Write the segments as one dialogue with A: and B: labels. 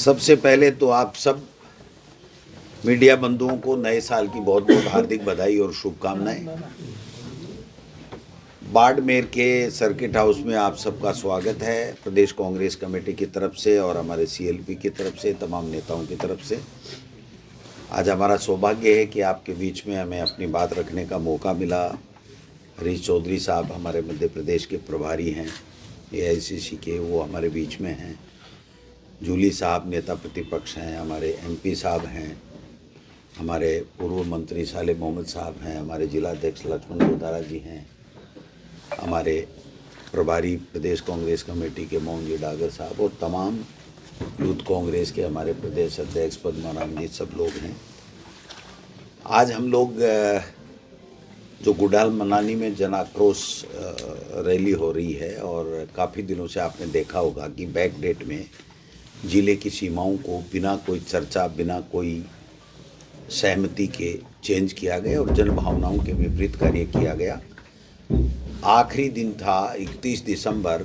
A: सबसे पहले तो आप सब मीडिया बंधुओं को नए साल की बहुत बहुत हार्दिक बधाई और शुभकामनाएं। बाड़मेर के सर्किट हाउस में आप सबका स्वागत है प्रदेश कांग्रेस कमेटी की तरफ से और हमारे सीएलपी की तरफ से, तमाम नेताओं की तरफ से। आज हमारा सौभाग्य है कि आपके बीच में हमें अपनी बात रखने का मौका मिला। हरीश चौधरी साहब हमारे मध्य प्रदेश के प्रभारी हैं एआईसीसी के, वो हमारे बीच में हैं। जूली साहब नेता प्रतिपक्ष हैं, हमारे एमपी साहब हैं, हमारे पूर्व मंत्री साले मोहम्मद साहब हैं, हमारे जिलाध्यक्ष लक्ष्मण गोदारा जी हैं, हमारे प्रभारी प्रदेश कांग्रेस कमेटी के मोहन जी डागर साहब और तमाम यूथ कांग्रेस के हमारे प्रदेश अध्यक्ष पद्माराम जी, सब लोग हैं। आज हम लोग जो गुडाल मनाली में जन आक्रोश रैली हो रही है और काफ़ी दिनों से आपने देखा होगा कि बैक डेट में जिले की सीमाओं को बिना कोई चर्चा, बिना कोई सहमति के चेंज किया गया और जन भावनाओं के विपरीत कार्य किया गया। आखिरी दिन था 31 दिसंबर,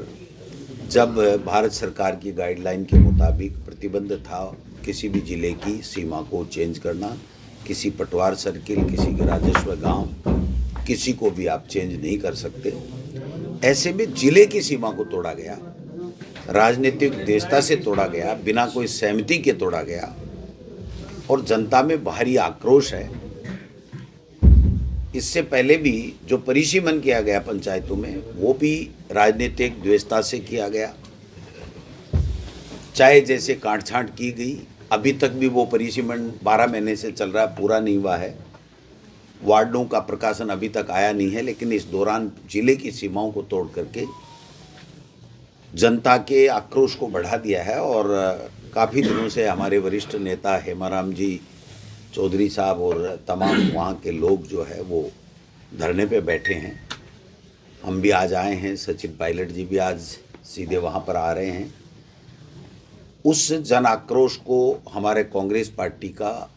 A: जब भारत सरकार की गाइडलाइन के मुताबिक प्रतिबंध था किसी भी ज़िले की सीमा को चेंज करना। किसी पटवार सर्किल, किसी के राजस्व गांव, किसी को भी आप चेंज नहीं कर सकते। ऐसे में ज़िले की सीमा को तोड़ा गया, राजनीतिक उद्देश्यता से तोड़ा गया, बिना कोई सहमति के तोड़ा गया और जनता में भारी आक्रोश है। इससे पहले भी जो परिसीमन किया गया पंचायतों में, वो भी राजनीतिक द्वेषता से किया गया। चाहे जैसे काट-छांट की गई, अभी तक भी वो परिसीमन 12 महीने से चल रहा है, पूरा नहीं हुआ है। वार्डों का प्रकाशन अभी तक आया नहीं है, लेकिन इस दौरान जिले की सीमाओं को तोड़ करके जनता के आक्रोश को बढ़ा दिया है। और काफ़ी दिनों से हमारे वरिष्ठ नेता हेमाराम जी चौधरी साहब और तमाम वहाँ के लोग जो है वो धरने पे बैठे हैं। हम भी आज आए हैं, सचिन पायलट जी भी आज सीधे वहाँ पर आ रहे हैं। उस जन आक्रोश को हमारे कांग्रेस पार्टी का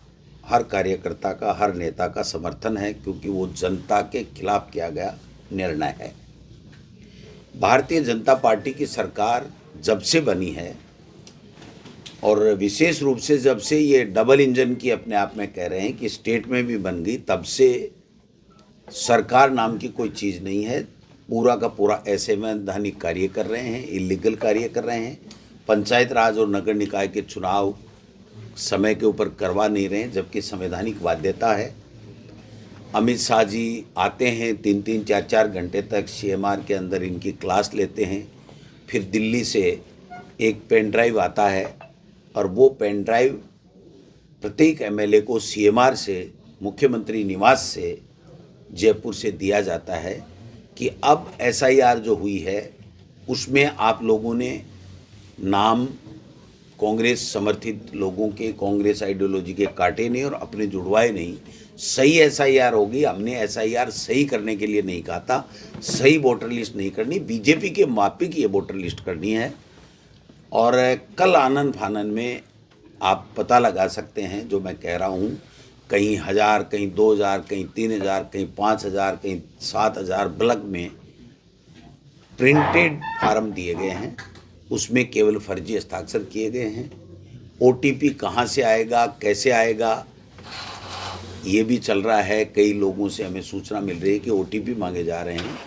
A: हर कार्यकर्ता का, हर नेता का समर्थन है, क्योंकि वो जनता के खिलाफ किया गया निर्णय है। भारतीय जनता पार्टी की सरकार जब से बनी है और विशेष रूप से जब से ये डबल इंजन की अपने आप में कह रहे हैं कि स्टेट में भी बन गई, तब से सरकार नाम की कोई चीज़ नहीं है। पूरा का पूरा असंवैधानिक कार्य कर रहे हैं, इलीगल कार्य कर रहे हैं। पंचायत राज और नगर निकाय के चुनाव समय के ऊपर करवा नहीं रहे हैं, जबकि संवैधानिक बाध्यता है। अमित शाह जी आते हैं, 3-3, 4-4 घंटे तक सीएमआर के अंदर इनकी क्लास लेते हैं। फिर दिल्ली से एक पेन ड्राइव आता है और वो पेन ड्राइव प्रत्येक एमएलए को सीएमआर से, मुख्यमंत्री निवास से, जयपुर से दिया जाता है कि अब एसआईआर जो हुई है उसमें आप लोगों ने नाम कांग्रेस समर्थित लोगों के, कांग्रेस आइडियोलॉजी के काटे नहीं और अपने जुड़वाए नहीं। सही एसआईआर होगी। हमने एसआईआर सही करने के लिए नहीं कहा था, सही वोटर लिस्ट नहीं करनी, बीजेपी के मापिक ये वोटर लिस्ट करनी है। और कल आनन फानन में आप पता लगा सकते हैं जो मैं कह रहा हूँ, कहीं 1000, कहीं 2000, कहीं 3000, कहीं 5000, कहीं 7000 ब्लॉक में प्रिंटेड फार्म दिए गए हैं, उसमें केवल फर्जी हस्ताक्षर किए गए हैं। ओटीपी कहाँ से आएगा, कैसे आएगा, ये भी चल रहा है। कई लोगों से हमें सूचना मिल रही है कि ओटीपी मांगे जा रहे हैं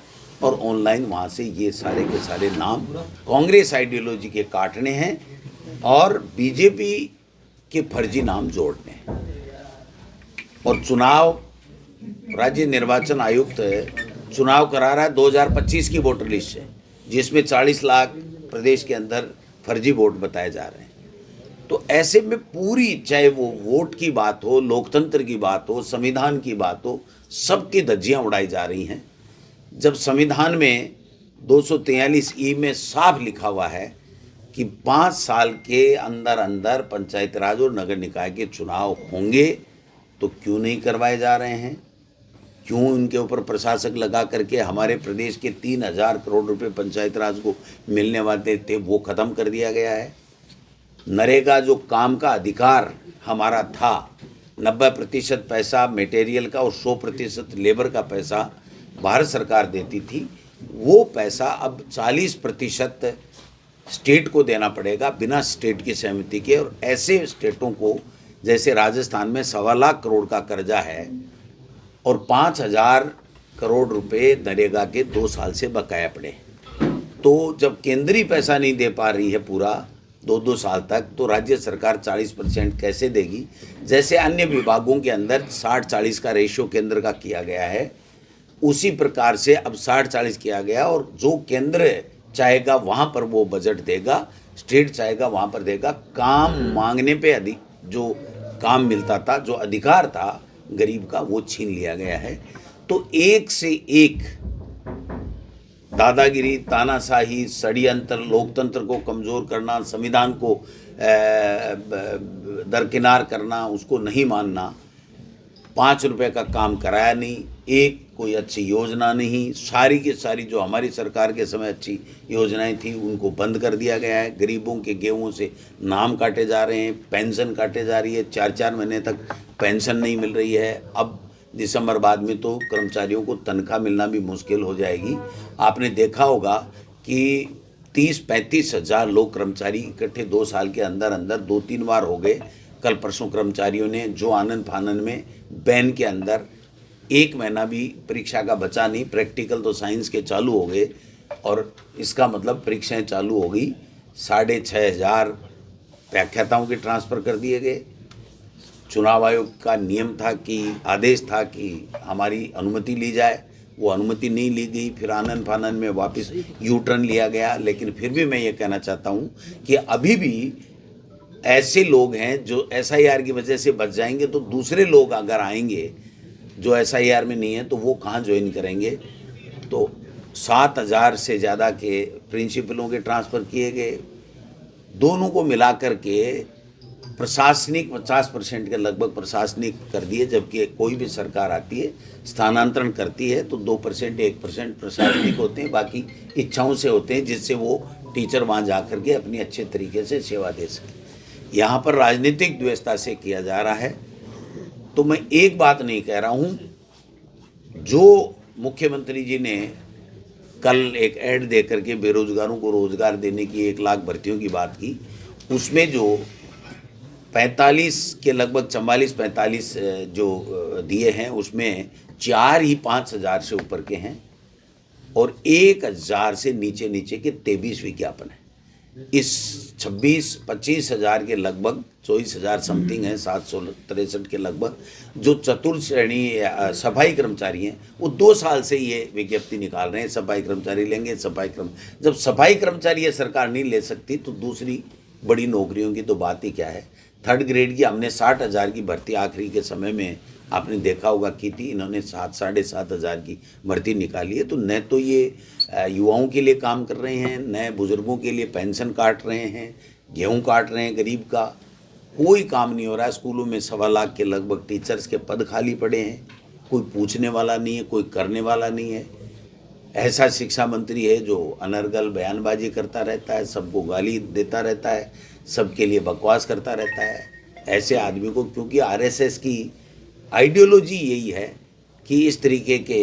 A: और ऑनलाइन वहाँ से ये सारे के सारे नाम कांग्रेस आइडियोलॉजी के काटने हैं और बीजेपी के फर्जी नाम जोड़ने हैं। और चुनाव, राज्य निर्वाचन आयुक्त चुनाव करा रहा है 2025 की वोटर लिस्ट है, जिसमें 40 लाख प्रदेश के अंदर फर्जी वोट बताए जा रहे हैं। तो ऐसे में पूरी, चाहे वो वोट की बात हो, लोकतंत्र की बात हो, संविधान की बात हो, सबकी धज्जियां उड़ाई जा रही हैं। जब संविधान में 243E में साफ लिखा हुआ है कि 5 साल के अंदर अंदर पंचायत राज और नगर निकाय के चुनाव होंगे, तो क्यों नहीं करवाए जा रहे हैं? क्यों इनके ऊपर प्रशासक लगा करके हमारे प्रदेश के 3000 करोड़ रुपए पंचायत राज को मिलने वाले थे वो ख़त्म कर दिया गया है। नरेगा जो काम का अधिकार हमारा था, 90% पैसा मटेरियल का और 100% लेबर का पैसा भारत सरकार देती थी, वो पैसा अब 40% स्टेट को देना पड़ेगा बिना स्टेट की सहमति के। और ऐसे स्टेटों को, जैसे राजस्थान में 1.25 लाख करोड़ का कर्जा है और 5,000 करोड़ रुपए नरेगा के 2 साल से बकाया पड़े, तो जब केंद्रीय पैसा नहीं दे पा रही है पूरा 2-2 साल तक, तो राज्य सरकार 40% कैसे देगी। जैसे अन्य विभागों के अंदर 60-40 का रेशियो केंद्र का किया गया है, उसी प्रकार से अब 60-40 किया गया, और जो केंद्र चाहेगा वहाँ पर वो बजट देगा, स्टेट चाहेगा वहाँ पर देगा। काम मांगने पे अधिक जो काम मिलता था, जो अधिकार था गरीब का, वो छीन लिया गया है। तो एक से एक दादागिरी, तानाशाही, षड्यंत्र, लोकतंत्र को कमज़ोर करना, संविधान को दरकिनार करना, उसको नहीं मानना, 5 रुपए का काम कराया नहीं, एक कोई अच्छी योजना नहीं, सारी की सारी जो हमारी सरकार के समय अच्छी योजनाएं थी उनको बंद कर दिया गया है। गरीबों के गेहूं से नाम काटे जा रहे हैं, पेंशन काटे जा रही है, 4-4 महीने तक पेंशन नहीं मिल रही है। अब दिसंबर बाद में तो कर्मचारियों को तनख्वाह मिलना भी मुश्किल हो जाएगी। आपने देखा होगा कि 30-35 हज़ार लोग कर्मचारी इकट्ठे 2 साल के अंदर अंदर 2-3 बार हो गए। कल परसों कर्मचारियों ने जो आनंद फानन में बैन के अंदर 1 महीना भी परीक्षा का बचा नहीं, प्रैक्टिकल तो साइंस के चालू हो गए, और इसका मतलब परीक्षाएं चालू हो गई। 6,500 व्याख्याताओं के ट्रांसफ़र कर दिए गए। चुनाव आयोग का नियम था कि आदेश था कि हमारी अनुमति ली जाए, वो अनुमति नहीं ली गई। फिर आनंद फानन में वापस यू टर्न लिया गया। लेकिन फिर भी मैं ये कहना चाहता हूँ कि अभी भी ऐसे लोग हैं जो SIR की वजह से बच जाएंगे, तो दूसरे लोग अगर आएंगे जो SIR में नहीं है तो वो कहाँ ज्वाइन करेंगे। तो 7,000 से ज़्यादा के प्रिंसिपलों के ट्रांसफ़र किए गए। दोनों को मिला कर के प्रशासनिक 50% के लगभग प्रशासनिक कर दिए, जबकि कोई भी सरकार आती है स्थानांतरण करती है तो 2% 1% प्रशासनिक होते हैं, बाकी इच्छाओं से होते हैं, जिससे वो टीचर वहाँ जा कर के अपनी अच्छे तरीके से सेवा दे सकें। यहाँ पर राजनीतिक द्वेषता से किया जा रहा है। तो मैं एक बात नहीं कह रहा हूँ, जो मुख्यमंत्री जी ने कल एक ऐड दे करके बेरोजगारों को रोजगार देने की 1 लाख भर्तियों की बात की, उसमें जो 45 के लगभग 44-45 जो दिए हैं, उसमें 4 ही 5,000 से ऊपर के हैं और 1,000 से नीचे नीचे के 23 विज्ञापन हैं। इस 26-25 हज़ार के लगभग 24,000 समथिंग हैं, 763 के लगभग जो चतुर्थ श्रेणी सफाई कर्मचारी हैं, वो 2 साल से ये विज्ञप्ति निकाल रहे हैं, सफाई कर्मचारी लेंगे। जब सफाई कर्मचारी ये सरकार नहीं ले सकती तो दूसरी बड़ी नौकरियों की तो बात ही क्या है। 3rd ग्रेड की हमने 60,000 की भर्ती आखिरी के समय में आपने देखा होगा की थी, इन्होंने 7-7,500 की भर्ती निकाली है। तो न तो ये युवाओं के लिए काम कर रहे हैं, न बुजुर्गों के लिए पेंशन काट रहे हैं, गेहूं काट रहे हैं गरीब का, कोई काम नहीं हो रहा है। स्कूलों में 1.25 लाख के लगभग टीचर्स के पद खाली पड़े हैं, कोई पूछने वाला नहीं है, कोई करने वाला नहीं है। ऐसा शिक्षा मंत्री है जो अनर्गल बयानबाजी करता रहता है, सबको गाली देता रहता है, सबके लिए बकवास करता रहता है। ऐसे आदमी को, क्योंकि RSS की आइडियोलॉजी यही है कि इस तरीके के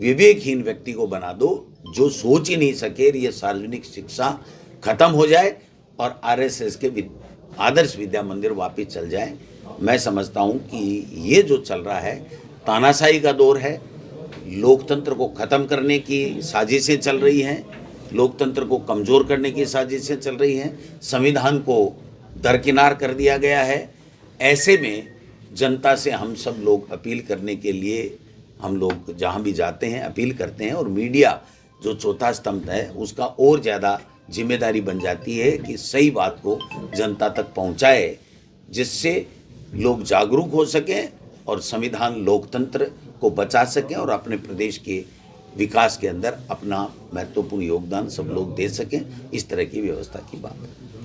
A: विवेकहीन व्यक्ति को बना दो जो सोच ही नहीं सके, ये सार्वजनिक शिक्षा खत्म हो जाए और RSS के आदर्श विद्या मंदिर वापस चल जाए। मैं समझता हूँ कि ये जो चल रहा है तानाशाही का दौर है, लोकतंत्र को ख़त्म करने की साजिशें चल रही हैं, लोकतंत्र को कमज़ोर करने की साजिशें चल रही हैं, संविधान को दरकिनार कर दिया गया है। ऐसे में जनता से हम सब लोग अपील करने के लिए, हम लोग जहाँ भी जाते हैं अपील करते हैं, और मीडिया जो चौथा स्तंभ है उसका और ज़्यादा जिम्मेदारी बन जाती है कि सही बात को जनता तक पहुँचाए, जिससे लोग जागरूक हो सकें और संविधान लोकतंत्र को बचा सकें और अपने प्रदेश के विकास के अंदर अपना महत्वपूर्ण योगदान सब लोग दे सकें। इस तरह की व्यवस्था की बात है।